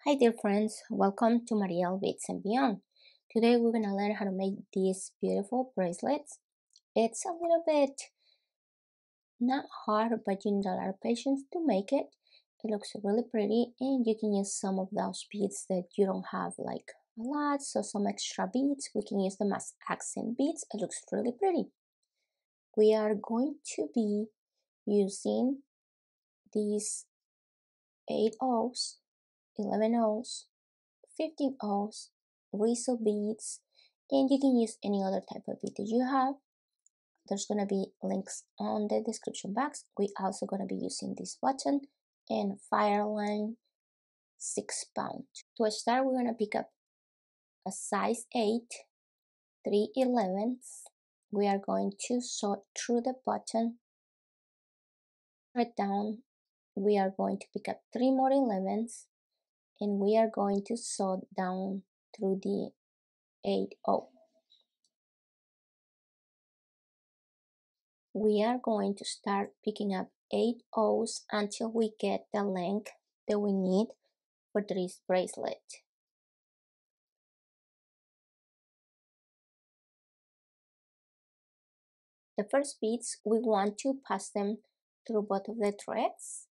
Hi dear friends, welcome to Mariel Bits and Beyond. Today we're gonna learn how to make these beautiful bracelets. It's a little bit not hard, but you need a lot of patience to make it. It looks really pretty and you can use some of those beads that you don't have like a lot, so some extra beads, we can use them as accent beads. It looks really pretty. We are going to be using these 8 O's, 11 O's, 15 O's, Riso beads, and you can use any other type of bead that you have. There's gonna be links on the description box. We also gonna be using this button and fire line 6 pound. To start, we're gonna pick up a size 8, 3/11. We are going to sew through the button, right down. We are going to pick up 3 more 11s, and we are going to sew down through the 8/0. We are going to start picking up 8 O's until we get the length that we need for this bracelet. The first beads, we want to pass them through both of the threads.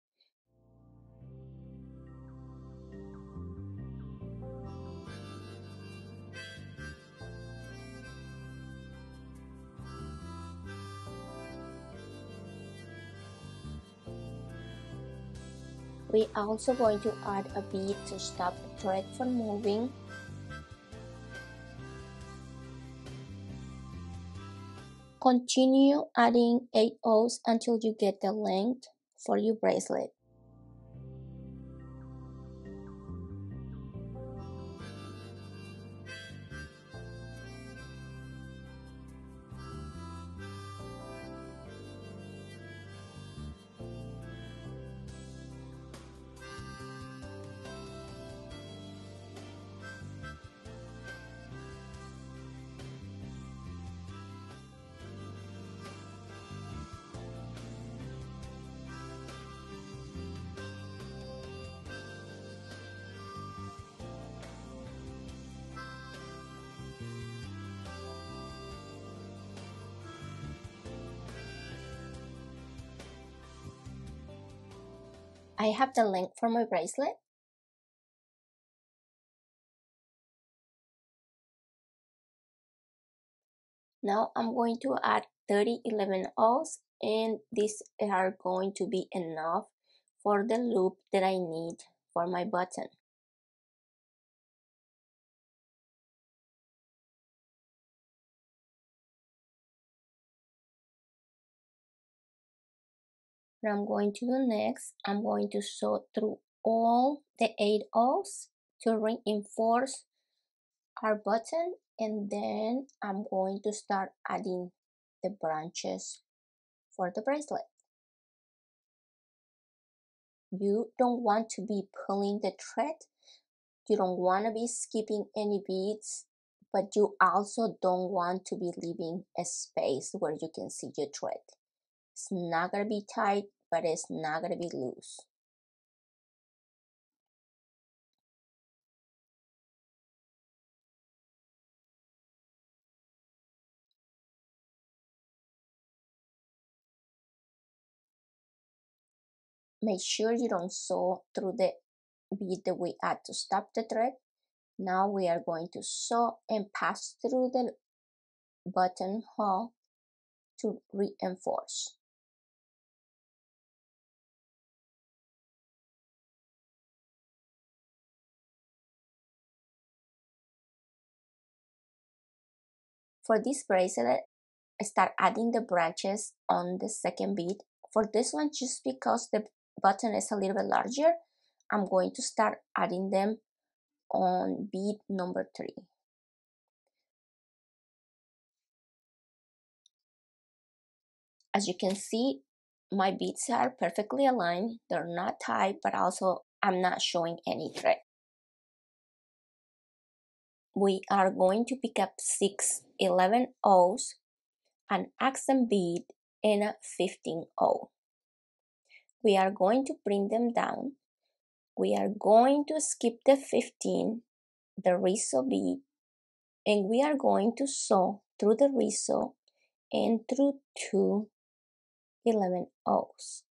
We are also going to add a bead to stop the thread from moving. Continue adding 8 O's until you get the length for your bracelet. I have the length for my bracelet. Now I'm going to add 30/11 O's, and these are going to be enough for the loop that I need for my button. What I'm going to do next, I'm going to sew through all the 8 O's to reinforce our button, and then I'm going to start adding the branches for the bracelet. You don't want to be pulling the thread, you don't want to be skipping any beads, but you also don't want to be leaving a space where you can see your thread. It's not going to be tight, but it's not going to be loose. Make sure you don't sew through the bead that we add to stop the thread. Now we are going to sew and pass through the buttonhole to reinforce. For this bracelet, I start adding the branches on the second bead. For this one, just because the button is a little bit larger, I'm going to start adding them on bead number 3. As you can see, my beads are perfectly aligned. They're not tight, but also I'm not showing any thread. We are going to pick up 6/11 O's, an accent bead, and a 15 O. We are going to bring them down. we are going to skip the 15, the riso bead, and we are going to sew through the riso and through 2 11 O's.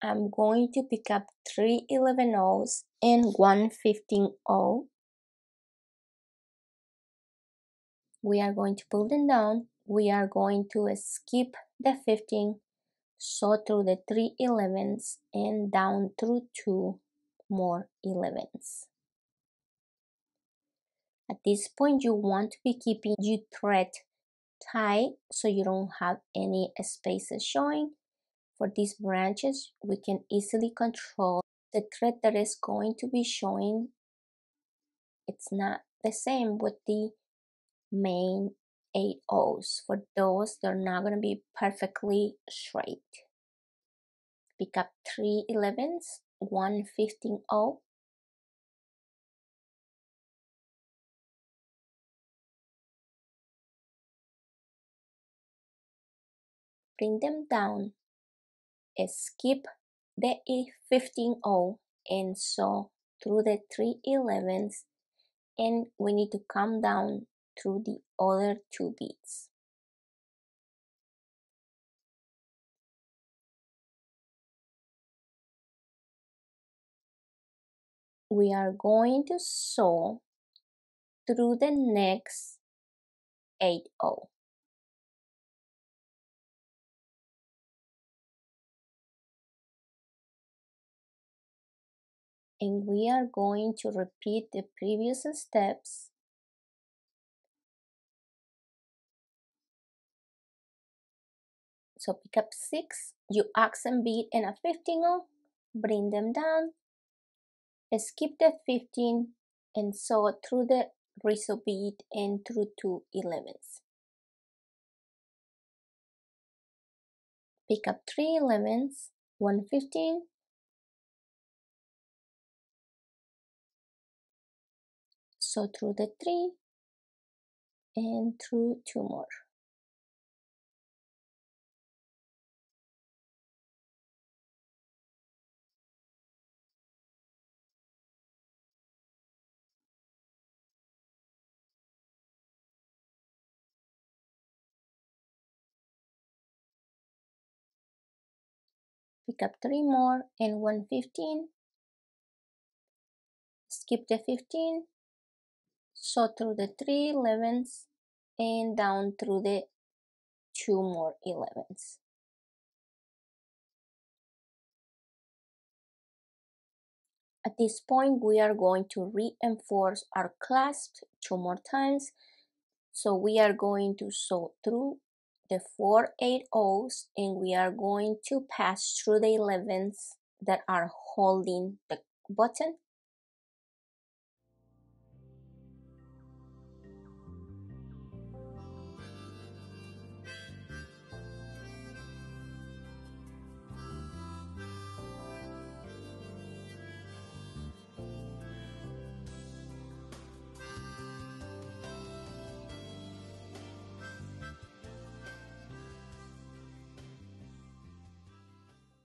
I'm going to pick up 3 11 O's and 1 15 O. We are going to pull them down. We are going to skip the 15, sew through the 3 11s and down through 2 more 11s. At this point, you want to be keeping your thread tight so you don't have any spaces showing. For these branches, we can easily control the thread that is going to be showing. It's not the same with the main 8 O's. For those, they're not going to be perfectly straight. Pick up 3 11s, 1 15 O. Bring them down, skip the 15 O and sew through the 3 11s, and we need to come down through the other 2 beads. We are going to sew through the next 8 O. And we are going to repeat the previous steps. So pick up 6, you accent bead and a 15 O, bring them down, skip the 15 and sew through the riso bead and through 2 11s. Pick up 3 11s, 1 15, sew through the 3 and through 2 more. Pick up 3 more and 1 15, skip the 15, sew through the 3 11s and down through the 2 more 11s. At this point, we are going to reinforce our clasp 2 more times. So we are going to sew through the 4 8 O's and we are going to pass through the 11s that are holding the button.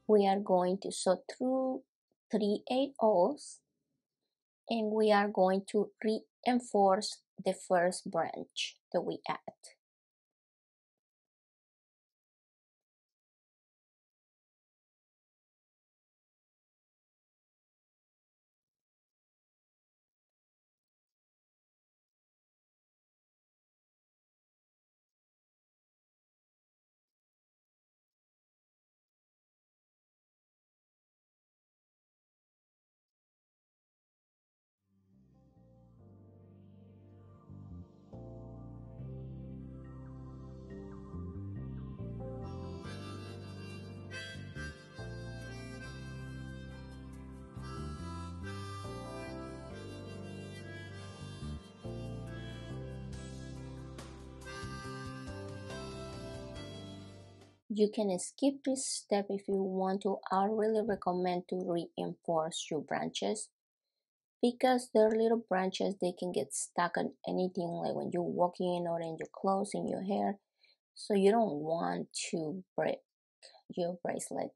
We are going to sew through 3 8 O's and we are going to reinforce the first branch that we add. You can skip this step if you want to. I really recommend to reinforce your branches because their little branches, they can get stuck on anything, like when you're walking or in your clothes, in your hair. So you don't want to break your bracelet.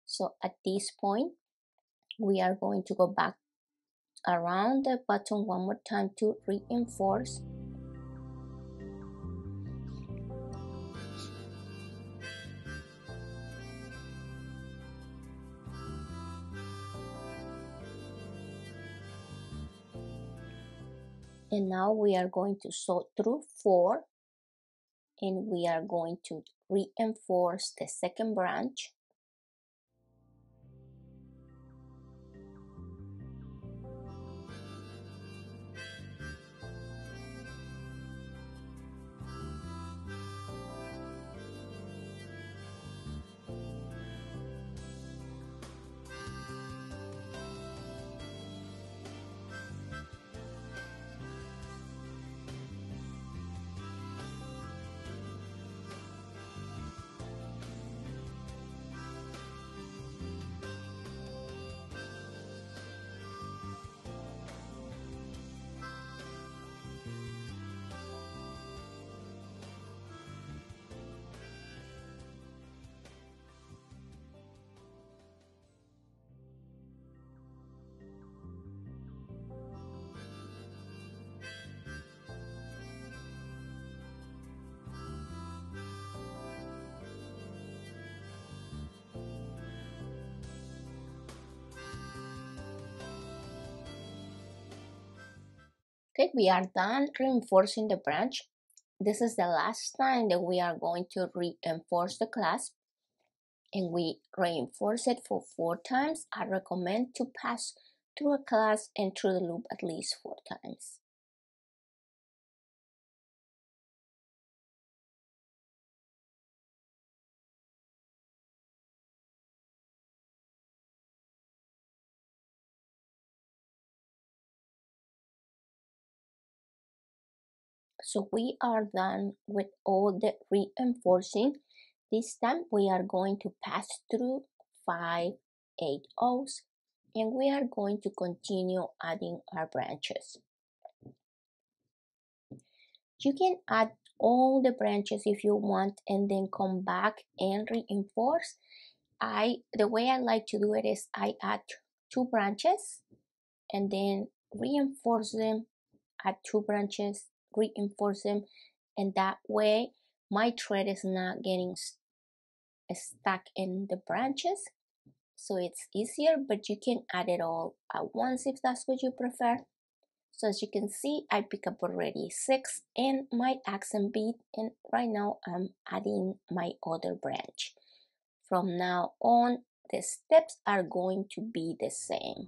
So at this point, we are going to go back around the button one more time to reinforce. And now we are going to sew through 4, and we are going to reinforce the second branch. Okay, we are done reinforcing the branch. This is the last time that we are going to reinforce the clasp, and we reinforce it for 4 times. I recommend to pass through a clasp and through the loop at least 4 times. So we are done with all the reinforcing. This time we are going to pass through 5 8/0s, and we are going to continue adding our branches. You can add all the branches if you want and then come back and reinforce. The way I like to do it is I add 2 branches and then reinforce them, add 2 branches, reinforce them, and that way my thread is not getting stuck in the branches, so it's easier. But you can add it all at once if that's what you prefer. So as you can see, I pick up already 6 in my accent bead, and right now I'm adding my other branch. From now on, the steps are going to be the same.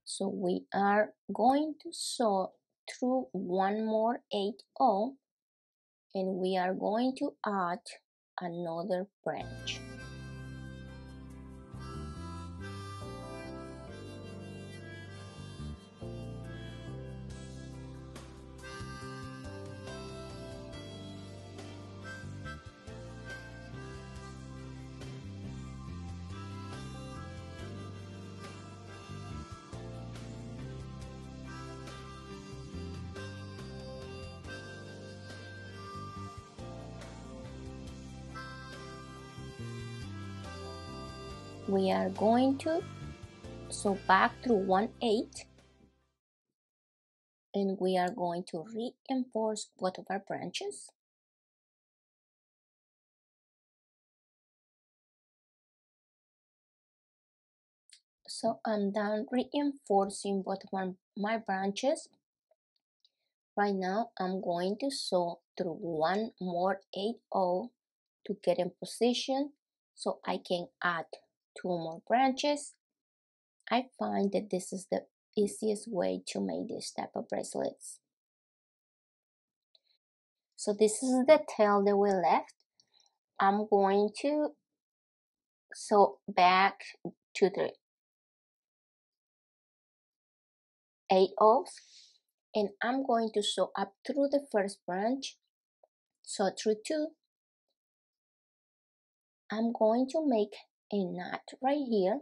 So we are going to sew through one more 8/0, and we are going to add another branch. We are going to sew back through 1/8, and we are going to reinforce both of our branches. So I'm done reinforcing both of my branches. Right now I'm going to sew through one more 8/0 to get in position so I can add 2 more branches. I find that this is the easiest way to make this type of bracelets. So this is the tail that we left. I'm going to sew back to the 8/0, and I'm going to sew up through the first branch, sew through 2. I'm going to make a knot right here,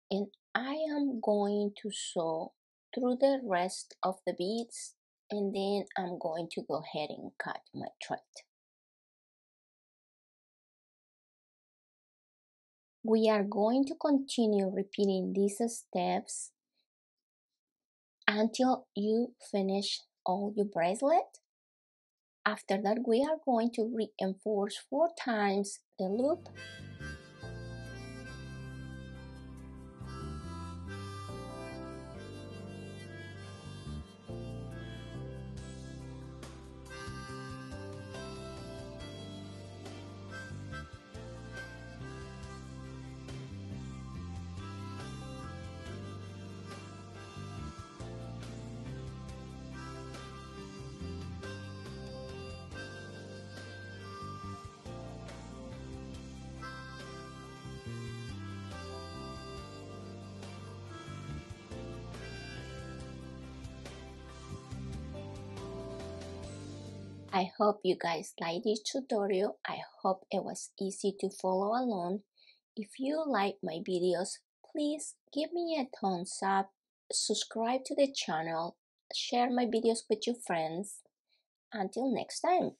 and I am going to sew through the rest of the beads, and then I'm going to go ahead and cut my thread. We are going to continue repeating these steps until you finish all your bracelet. After that, we are going to reinforce 4 times the loop. I hope you guys like this tutorial. I hope it was easy to follow along. If you like my videos, please give me a thumbs up, subscribe to the channel, share my videos with your friends. Until next time.